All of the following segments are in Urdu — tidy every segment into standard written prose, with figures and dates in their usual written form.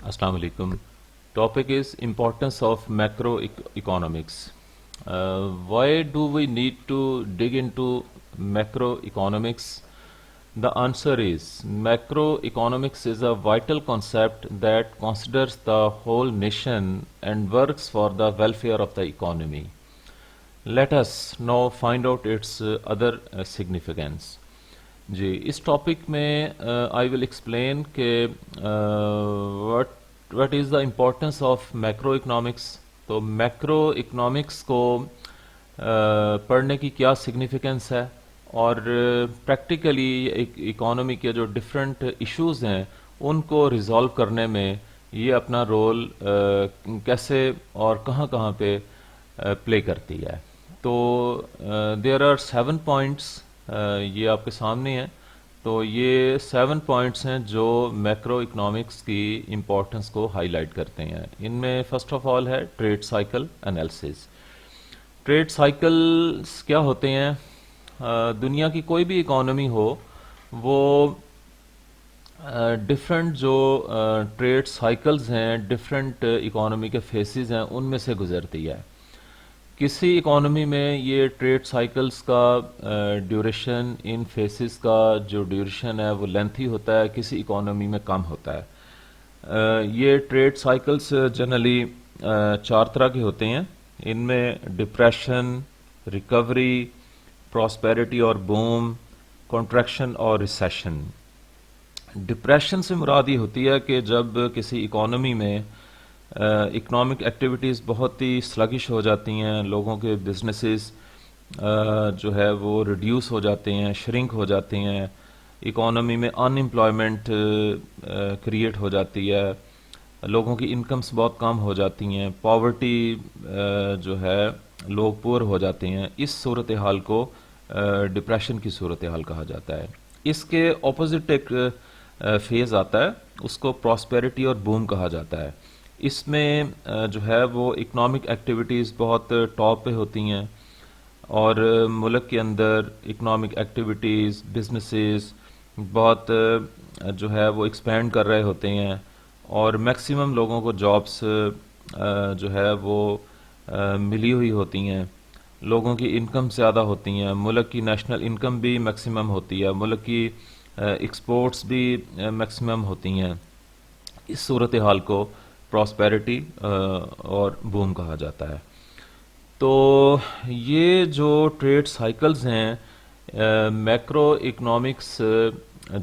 Assalamu alaikum. Topic is importance of macroeconomics. Why do we need to dig into macroeconomics? The answer is macroeconomics is a vital concept that considers the whole nation and works for the welfare of the economy. Let us now find out its other significance. G us topic میں آئی ول ایکسپلین کہ what is the importance of macro economics. تو میکرو اکنامکس کو پڑھنے کی کیا سگنیفیکنس ہے اور پریکٹیکلی اکانومی کے جو ڈفرینٹ ایشوز ہیں ان کو ریزالو کرنے میں یہ اپنا رول کیسے اور کہاں کہاں پہ پلے کرتی ہے. تو دیر آر 7 پوائنٹس، یہ آپ کے سامنے ہیں. تو یہ 7 پوائنٹس ہیں جو میکرو اکنامکس کی امپورٹنس کو ہائی لائٹ کرتے ہیں. ان میں فرسٹ آف آل ہے trade cycle analysis. Trade cycles کیا ہوتے ہیں؟ دنیا کی کوئی بھی اکانومی ہو وہ ڈفرینٹ جو ٹریڈ سائیکلز ہیں، ڈفرینٹ اکانومی کے فیسز ہیں، ان میں سے گزرتی ہے. کسی اکانومی میں یہ ٹریڈ سائیکلز کا ڈیوریشن، ان فیسز کا جو ڈیوریشن ہے وہ لینتھی ہوتا ہے، کسی اکانومی میں کم ہوتا ہے. یہ ٹریڈ سائیکلز جنرلی 4 طرح کے ہوتے ہیں. ان میں ڈپریشن، ریکوری، پراسپیرٹی اور بوم، کنٹریکشن اور ریسیشن. ڈپریشن سے مراد یہ ہوتی ہے کہ جب کسی اکانومی میں اکنامک ایکٹیویٹیز بہت ہی سلگش ہو جاتی ہیں، لوگوں کے بزنسز جو ہے وہ ریڈیوس ہو جاتے ہیں، شرنک ہو جاتے ہیں، اکانومی میں ان امپلائمنٹ کریٹ ہو جاتی ہے، لوگوں کی انکمز بہت کم ہو جاتی ہیں، پاورٹی جو ہے لوگ پور ہو جاتے ہیں. اس صورتحال کو ڈپریشن کی صورتحال کہا جاتا ہے. اس کے اپوزٹ ایک فیز آتا ہے، اس کو پراسپیرٹی اور بوم کہا جاتا ہے. اس میں جو ہے وہ اکنامک ایکٹیویٹیز بہت ٹاپ پہ ہوتی ہیں اور ملک کے اندر اکنامک ایکٹیویٹیز، بزنسز بہت جو ہے وہ ایکسپینڈ کر رہے ہوتے ہیں اور میکسیمم لوگوں کو جابس جو ہے وہ ملی ہوئی ہوتی ہیں، لوگوں کی انکم زیادہ ہوتی ہیں، ملک کی نیشنل انکم بھی میکسیمم ہوتی ہے، ملک کی ایکسپورٹس بھی میکسیمم ہوتی ہیں. اس صورتحال کو پراسپیرٹی اور بوم کہا جاتا ہے. تو یہ جو ٹریڈ سائیکلز ہیں، میکرو اکنامکس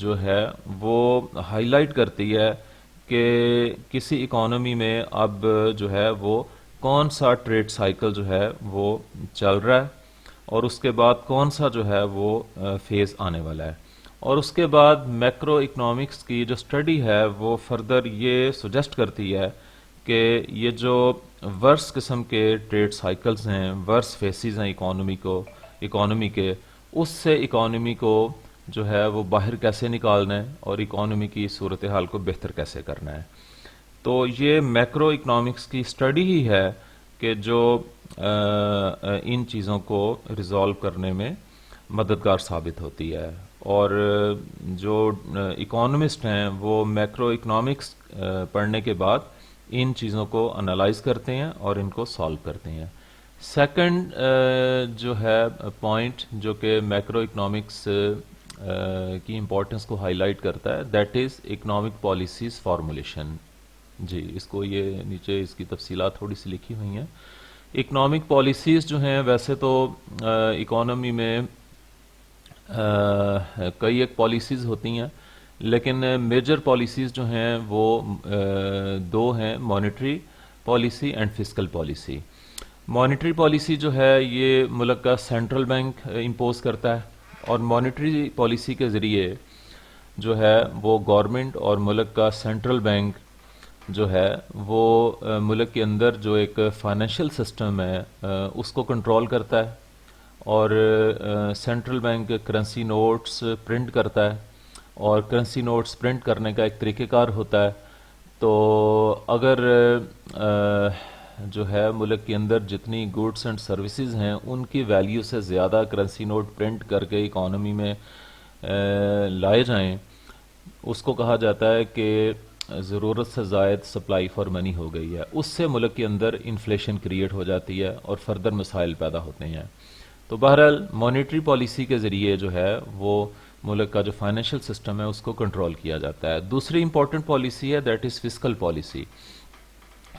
جو ہے وہ ہائی لائٹ کرتی ہے کہ کسی اکانومی میں اب جو ہے وہ کون سا ٹریڈ سائیکل جو ہے وہ چل رہا ہے اور اس کے بعد کون سا جو ہے وہ فیز آنے والا ہے. اور اس کے بعد میکرو اکنامکس کی جو اسٹڈی ہے وہ فردر یہ سجیسٹ کرتی ہے کہ یہ جو ورس قسم کے ٹریڈ سائیکلز ہیں، ورس فیسز ہیں اکانومی کے، اس سے اکانومی کو جو ہے وہ باہر کیسے نکالنا ہے اور اکانومی کی صورتحال کو بہتر کیسے کرنا ہے. تو یہ میکرو اکنامکس کی اسٹڈی ہی ہے کہ جو ان چیزوں کو ریزالو کرنے میں مددگار ثابت ہوتی ہے. اور جو اکانومسٹ ہیں وہ میکرو اکنامکس پڑھنے کے بعد ان چیزوں کو انالائز کرتے ہیں اور ان کو سالو کرتے ہیں. سیکنڈ جو ہے پوائنٹ جو کہ میکرو اکنامکس کی امپورٹنس کو ہائی لائٹ کرتا ہے، that is economic policies formulation. جی اس کو یہ نیچے اس کی تفصیلات تھوڑی سی لکھی ہوئی ہیں. اکنامک پالیسیز جو ہیں ویسے تو اکانومی میں کئی ایک پالیسیز ہوتی ہیں، لیکن میجر پالیسیز جو ہیں وہ 2 ہیں، monetary policy and fiscal policy. Monetary policy جو ہے یہ ملک کا سینٹرل بینک امپوز کرتا ہے اور مانیٹری پالیسی کے ذریعے جو ہے وہ گورنمنٹ اور ملک کا سینٹرل بینک جو ہے وہ ملک کے اندر جو ایک فائنینشیل سسٹم ہے اس کو کنٹرول کرتا ہے. اور central bank currency notes print کرتا ہے اور کرنسی نوٹس پرنٹ کرنے کا ایک طریقہ کار ہوتا ہے. تو اگر جو ہے ملک کے اندر جتنی گوڈس اینڈ سروسز ہیں ان کی ویلیو سے زیادہ کرنسی نوٹ پرنٹ کر کے اکانومی میں لائے جائیں، اس کو کہا جاتا ہے کہ ضرورت سے زائد سپلائی فار منی ہو گئی ہے، اس سے ملک کے اندر انفلیشن کریٹ ہو جاتی ہے اور فردر مسائل پیدا ہوتے ہیں۔ تو بہرحال مانیٹری پالیسی کے ذریعے جو ہے وہ ملک کا جو فائنینشیل سسٹم ہے اس کو کنٹرول کیا جاتا ہے۔ دوسری امپورٹنٹ پالیسی ہے that is fiscal policy.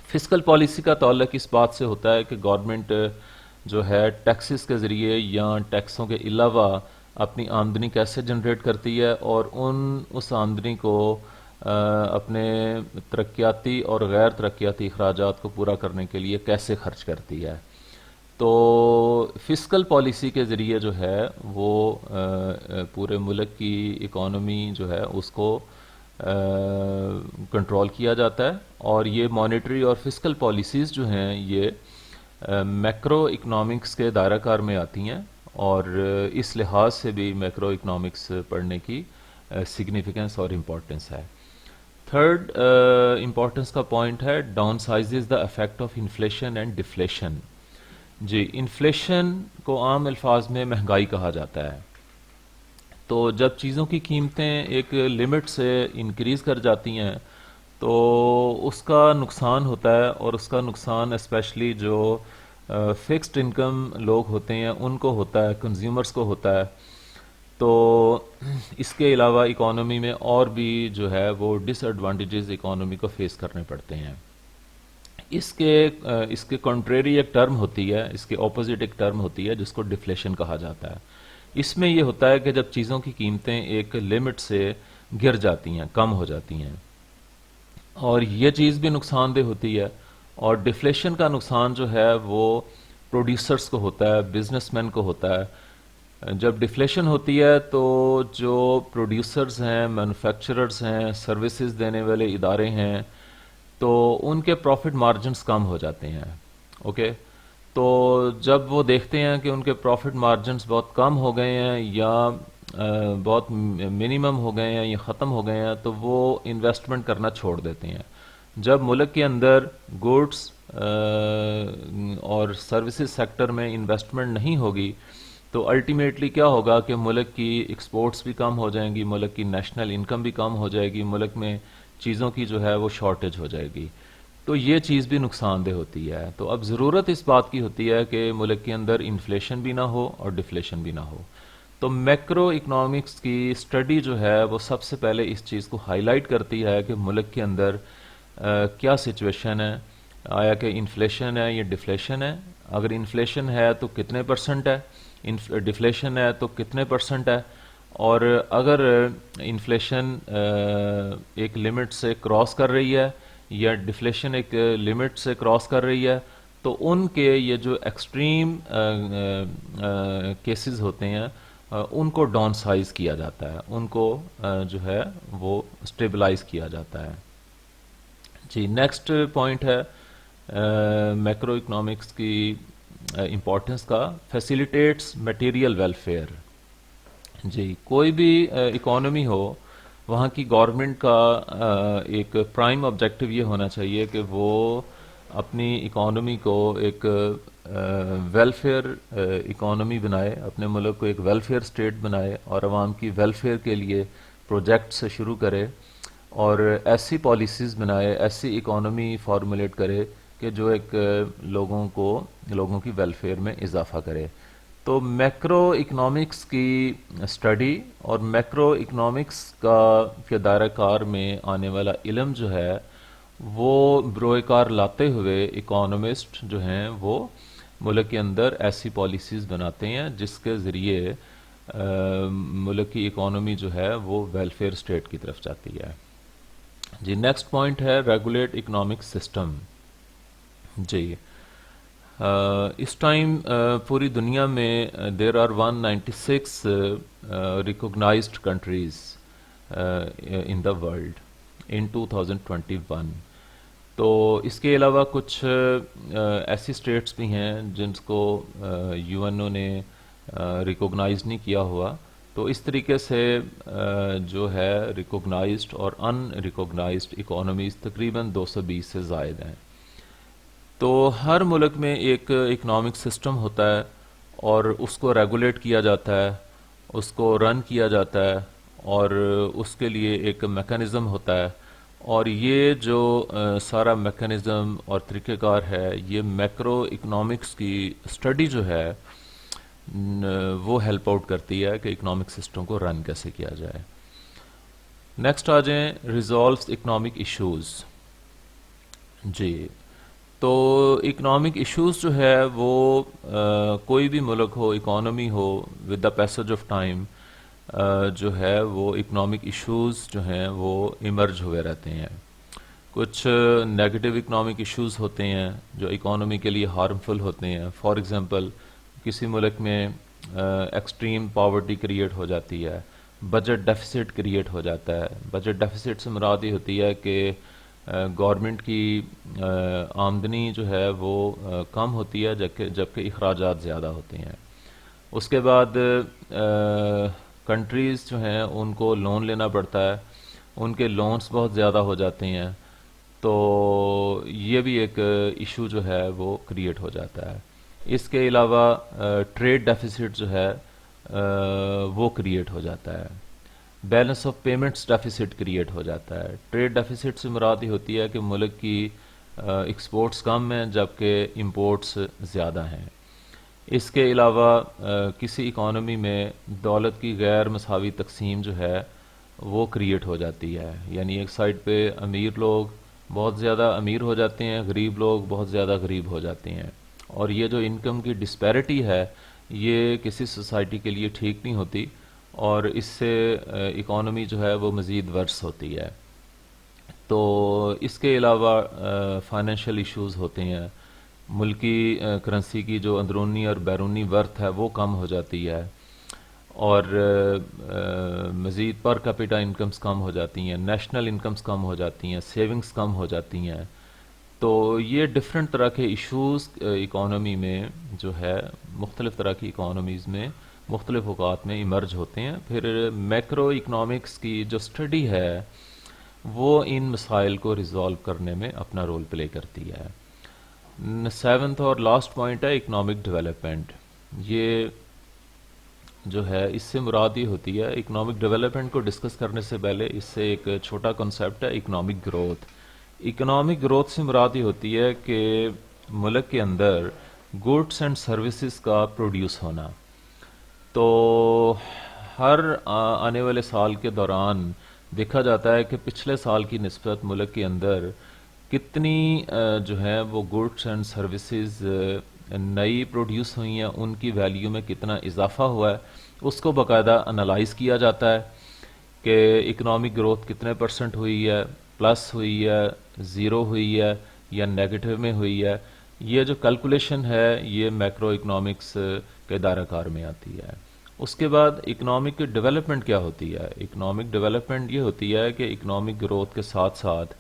Fiscal policy کا تعلق اس بات سے ہوتا ہے کہ گورنمنٹ جو ہے ٹیکسز کے ذریعے یا ٹیکسوں کے علاوہ اپنی آمدنی کیسے جنریٹ کرتی ہے اور اس آمدنی کو اپنے ترقیاتی اور غیر ترقیاتی اخراجات کو پورا کرنے کے لیے کیسے خرچ کرتی ہے۔ تو فسکل پالیسی کے ذریعے جو ہے وہ پورے ملک کی اکانومی جو ہے اس کو کنٹرول کیا جاتا ہے، اور یہ مانیٹری اور فسکل پالیسیز جو ہیں یہ میکرو اکنامکس کے دائرہ کار میں آتی ہیں، اور اس لحاظ سے بھی میکرو اکنامکس پڑھنے کی سگنیفیکنس اور امپورٹنس ہے۔ تھرڈ امپورٹنس کا پوائنٹ ہے downsizes the effect of inflation and deflation. جی، انفلیشن کو عام الفاظ میں مہنگائی کہا جاتا ہے۔ تو جب چیزوں کی قیمتیں ایک لمٹ سے انکریز کر جاتی ہیں تو اس کا نقصان ہوتا ہے، اور اس کا نقصان اسپیشلی جو فکسڈ انکم لوگ ہوتے ہیں ان کو ہوتا ہے، کنزیومرز کو ہوتا ہے۔ تو اس کے علاوہ اکانومی میں اور بھی جو ہے وہ ڈس ایڈوانٹیجز اکانومی کو فیس کرنے پڑتے ہیں۔ اس کے کنٹریری ایک ٹرم ہوتی ہے، اس کے اپوزٹ ایک ٹرم ہوتی ہے جس کو ڈفلیشن کہا جاتا ہے۔ اس میں یہ ہوتا ہے کہ جب چیزوں کی قیمتیں ایک لمٹ سے گر جاتی ہیں، کم ہو جاتی ہیں، اور یہ چیز بھی نقصان دہ ہوتی ہے۔ اور ڈفلیشن کا نقصان جو ہے وہ پروڈیوسرز کو ہوتا ہے، بزنس مین کو ہوتا ہے۔ جب ڈفلیشن ہوتی ہے تو جو پروڈیوسرز ہیں، مینوفیکچررز ہیں، سروسز دینے والے ادارے ہیں، تو ان کے پروفٹ مارجنز کم ہو جاتے ہیں۔ اوکے، تو جب وہ دیکھتے ہیں کہ ان کے پروفٹ مارجنز بہت کم ہو گئے ہیں یا بہت منیمم ہو گئے ہیں یا ختم ہو گئے ہیں، تو وہ انویسٹمنٹ کرنا چھوڑ دیتے ہیں۔ جب ملک کے اندر گوڈس اور سروسز سیکٹر میں انویسٹمنٹ نہیں ہوگی تو الٹیمیٹلی کیا ہوگا کہ ملک کی ایکسپورٹس بھی کم ہو جائیں گی، ملک کی نیشنل انکم بھی کم ہو جائے گی، ملک میں چیزوں کی جو ہے وہ شارٹیج ہو جائے گی، تو یہ چیز بھی نقصان دہ ہوتی ہے۔ تو اب ضرورت اس بات کی ہوتی ہے کہ ملک کے اندر انفلیشن بھی نہ ہو اور ڈفلیشن بھی نہ ہو۔ تو میکرو اکنامکس کی اسٹڈی جو ہے وہ سب سے پہلے اس چیز کو ہائی لائٹ کرتی ہے کہ ملک کے اندر کیا سچویشن ہے، آیا کہ انفلیشن ہے یا ڈفلیشن ہے، اگر انفلیشن ہے تو کتنے پرسنٹ ہے، ڈفلیشن ہے تو کتنے پرسنٹ ہے، اور اگر انفلیشن ایک لمٹ سے کراس کر رہی ہے یا ڈفلیشن ایک لمٹ سے کراس کر رہی ہے، تو ان کے یہ جو ایکسٹریم کیسز ہوتے ہیں ان کو ڈاؤن سائز کیا جاتا ہے، ان کو جو ہے وہ اسٹیبلائز کیا جاتا ہے۔ جی، نیکسٹ پوائنٹ ہے میکرو اکنامکس کی امپورٹنس کا، فیسیلیٹیٹس میٹیریل ویلفیئر۔ جی، کوئی بھی اکانومی ہو وہاں کی گورنمنٹ کا ایک پرائم آبجیکٹو یہ ہونا چاہیے کہ وہ اپنی اکانومی کو ایک ویلفیئر اکانومی بنائے، اپنے ملک کو ایک ویلفیئر اسٹیٹ بنائے، اور عوام کی ویلفیئر کے لیے پروجیکٹ سے شروع کرے، اور ایسی پالیسیز بنائے، ایسی اکانومی فارمولیٹ کرے کہ جو ایک لوگوں کی ویلفیئر میں اضافہ کرے۔ تو میکرو اکنامکس کی اسٹڈی اور میکرو اکنامکس کے دائرہ کار میں آنے والا علم جو ہے وہ بروئے کار لاتے ہوئے اکانومسٹ جو ہیں وہ ملک کے اندر ایسی پالیسیز بناتے ہیں جس کے ذریعے ملک کی اکانومی جو ہے وہ ویلفیئر اسٹیٹ کی طرف جاتی ہے۔ جی، نیکسٹ پوائنٹ ہے ریگولیٹ اکنامک سسٹم۔ جی، اس ٹائم پوری دنیا میں there are 196 recognised countries in the world in 2021۔ تو اس کے علاوہ کچھ ایسی اسٹیٹس بھی ہیں جن کو یو این او نے ریکوگنائز نہیں کیا ہوا۔ تو اس طریقے سے جو ہے ریکوگنائزڈ اور ان ریکوگنائزڈ اکانومیز تقریباً 220 سے زائد ہیں۔ تو ہر ملک میں ایک اکنامک سسٹم ہوتا ہے اور اس کو ریگولیٹ کیا جاتا ہے، اس کو رن کیا جاتا ہے، اور اس کے لیے ایک میکانزم ہوتا ہے، اور یہ جو سارا میکانزم اور طریقہ کار ہے، یہ میکرو اکنامکس کی اسٹڈی جو ہے وہ ہیلپ آؤٹ کرتی ہے کہ اکنامک سسٹم کو رن کیسے کیا جائے۔ نیکسٹ آ جائیں ریزالوز اکنامک ایشوز۔ جی، تو اکنامک ایشوز جو ہے وہ کوئی بھی ملک ہو، اکانومی ہو، with the passage of time جو ہے وہ اکنامک ایشوز جو ہیں وہ ایمرج ہوئے رہتے ہیں۔ کچھ نیگیٹو اکنامک ایشوز ہوتے ہیں جو اکانومی کے لیے ہارمفل ہوتے ہیں۔ فار ایگزامپل کسی ملک میں ایکسٹریم پاورٹی کریٹ ہو جاتی ہے، بجٹ ڈیفیسٹ کریٹ ہو جاتا ہے۔ بجٹ ڈیفیسٹ سے مراد یہ ہوتی ہے کہ گورنمنٹ کی آمدنی جو ہے وہ کم ہوتی ہے جبکہ اخراجات زیادہ ہوتے ہیں۔ اس کے بعد کنٹریز جو ہیں ان کو لون لینا پڑتا ہے، ان کے لونز بہت زیادہ ہو جاتے ہیں، تو یہ بھی ایک ایشو جو ہے وہ کریٹ ہو جاتا ہے۔ اس کے علاوہ ٹریڈ ڈیفیسٹ جو ہے وہ کریٹ ہو جاتا ہے۔ Balance of payments deficit create ہو جاتا ہے۔ ٹریڈ ڈیفیسٹ سے مراد یہ ہوتی ہے کہ ملک کی ایکسپورٹس کم ہیں جبکہ امپورٹس زیادہ ہیں۔ اس کے علاوہ کسی اکانومی میں دولت کی غیر مساوی تقسیم جو ہے وہ کریٹ ہو جاتی ہے، یعنی ایک سائڈ پہ امیر لوگ بہت زیادہ امیر ہو جاتے ہیں، غریب لوگ بہت زیادہ غریب ہو جاتے ہیں، اور یہ جو انکم کی ڈسپیرٹی ہے یہ کسی سوسائٹی کے لیے ٹھیک نہیں ہوتی، اور اس سے اکانومی جو ہے وہ مزید ورس ہوتی ہے۔ تو اس کے علاوہ فائنینشیل ایشوز ہوتے ہیں، ملکی کرنسی کی جو اندرونی اور بیرونی ورتھ ہے وہ کم ہو جاتی ہے، اور مزید پر کیپٹا انکمز کم ہو جاتی ہیں، نیشنل انکمز کم ہو جاتی ہیں، سیونگز کم ہو جاتی ہیں۔ تو یہ ڈفرینٹ طرح کے ایشوز اکانومی میں جو ہے مختلف طرح کی اکانومیز میں مختلف اوقات میں ایمرج ہوتے ہیں۔ پھر میکرو اکنامکس کی جو اسٹڈی ہے وہ ان مسائل کو ریزالو کرنے میں اپنا رول پلے کرتی ہے۔ سیونتھ اور لاسٹ پوائنٹ ہے اکنامک ڈیولپمنٹ۔ یہ جو ہے اس سے مراد یہ ہوتی ہے، اکنامک ڈیولپمنٹ کو ڈسکس کرنے سے پہلے اس سے ایک چھوٹا کنسیپٹ ہے اکنامک گروتھ۔ اکنامک گروتھ سے مراد یہ ہوتی ہے کہ ملک کے اندر گڈس اینڈ سروسز کا پروڈیوس ہونا۔ تو ہر آنے والے سال کے دوران دیکھا جاتا ہے کہ پچھلے سال کی نسبت ملک کے اندر کتنی جو ہے وہ گڈس اینڈ سروسز نئی پروڈیوس ہوئی ہیں، ان کی ویلیو میں کتنا اضافہ ہوا ہے، اس کو باقاعدہ انالائز کیا جاتا ہے کہ اکنامک گروتھ کتنے پرسنٹ ہوئی ہے، پلس ہوئی ہے، زیرو ہوئی ہے یا نیگیٹو میں ہوئی ہے۔ یہ جو کیلکولیشن ہے یہ میکرو اکنامکس کے دائرہ کار میں آتی ہے۔ اس کے بعد اکنامک ڈیولپمنٹ کیا ہوتی ہے؟ اکنامک ڈیولپمنٹ یہ ہوتی ہے کہ اکنامک گروتھ کے ساتھ ساتھ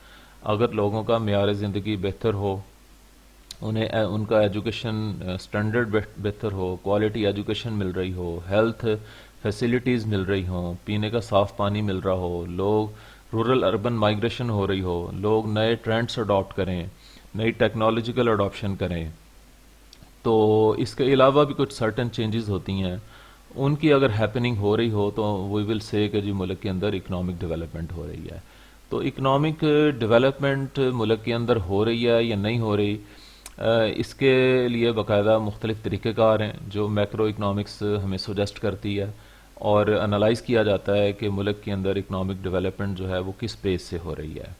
اگر لوگوں کا معیار زندگی بہتر ہو، انہیں ان کا ایجوکیشن سٹینڈرڈ بہتر ہو، کوالٹی ایجوکیشن مل رہی ہو، ہیلتھ فیسلٹیز مل رہی ہوں، پینے کا صاف پانی مل رہا ہو، لوگ رورل اربن مائگریشن ہو رہی ہو، لوگ نئے ٹرینڈس اڈاپٹ کریں، نئی ٹیکنالوجیکل اڈاپشن کریں، تو اس کے علاوہ بھی کچھ سرٹن چینجز ہوتی ہیں، ان کی اگر ہیپننگ ہو رہی ہو تو وی ول سے کہ جی ملک کے اندر اکنامک ڈیولپمنٹ ہو رہی ہے۔ تو اکنامک ڈیولپمنٹ ملک کے اندر ہو رہی ہے یا نہیں ہو رہی، اس کے لیے باقاعدہ مختلف طریقہ کار ہیں جو میکرو اکنامکس ہمیں سجیسٹ کرتی ہے، اور انالائز کیا جاتا ہے کہ ملک کے اندر اکنامک ڈیولپمنٹ جو ہے وہ کس پیس سے ہو رہی ہے۔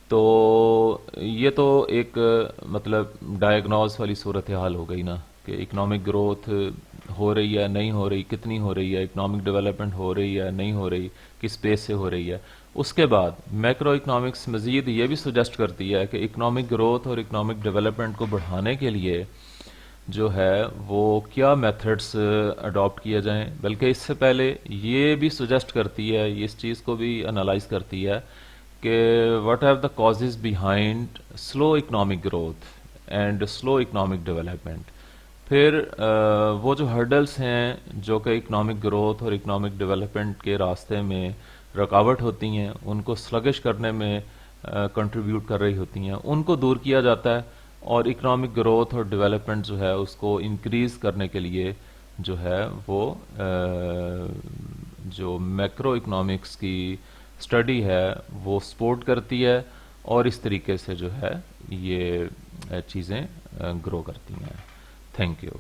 تو یہ تو ایک مطلب ڈائیگنوز والی صورتحال ہو گئی نا کہ اکنامک گروتھ ہو رہی ہے نہیں ہو رہی، کتنی ہو رہی ہے، اکنامک ڈیولپمنٹ ہو رہی ہے نہیں ہو رہی، کس پیس سے ہو رہی ہے۔ اس کے بعد میکرو اکنامکس مزید یہ بھی سجیسٹ کرتی ہے کہ اکنامک گروتھ اور اکنامک ڈیولپمنٹ کو بڑھانے کے لیے جو ہے وہ کیا میتھڈس اڈاپٹ کیے جائیں، بلکہ اس سے پہلے یہ بھی سجیسٹ کرتی ہے، اس چیز کو بھی انالائز کرتی ہے کہ what are the causes behind slow economic growth and slow economic development. پھر وہ جو ہرڈلس ہیں جو کہ اکنامک گروتھ اور اکنامک ڈیولپمنٹ کے راستے میں رکاوٹ ہوتی ہیں، ان کو سلگش کرنے میں کنٹریبیوٹ کر رہی ہوتی ہیں، ان کو دور کیا جاتا ہے، اور اکنامک گروتھ اور ڈیولپمنٹ جو ہے اس کو انکریز کرنے کے لیے جو ہے وہ جو میکرو اکنامکس کی اسٹڈی ہے وہ سپورٹ کرتی ہے اور اس طریقے سے جو ہے یہ چیزیں گرو کرتی ہیں. Thank you.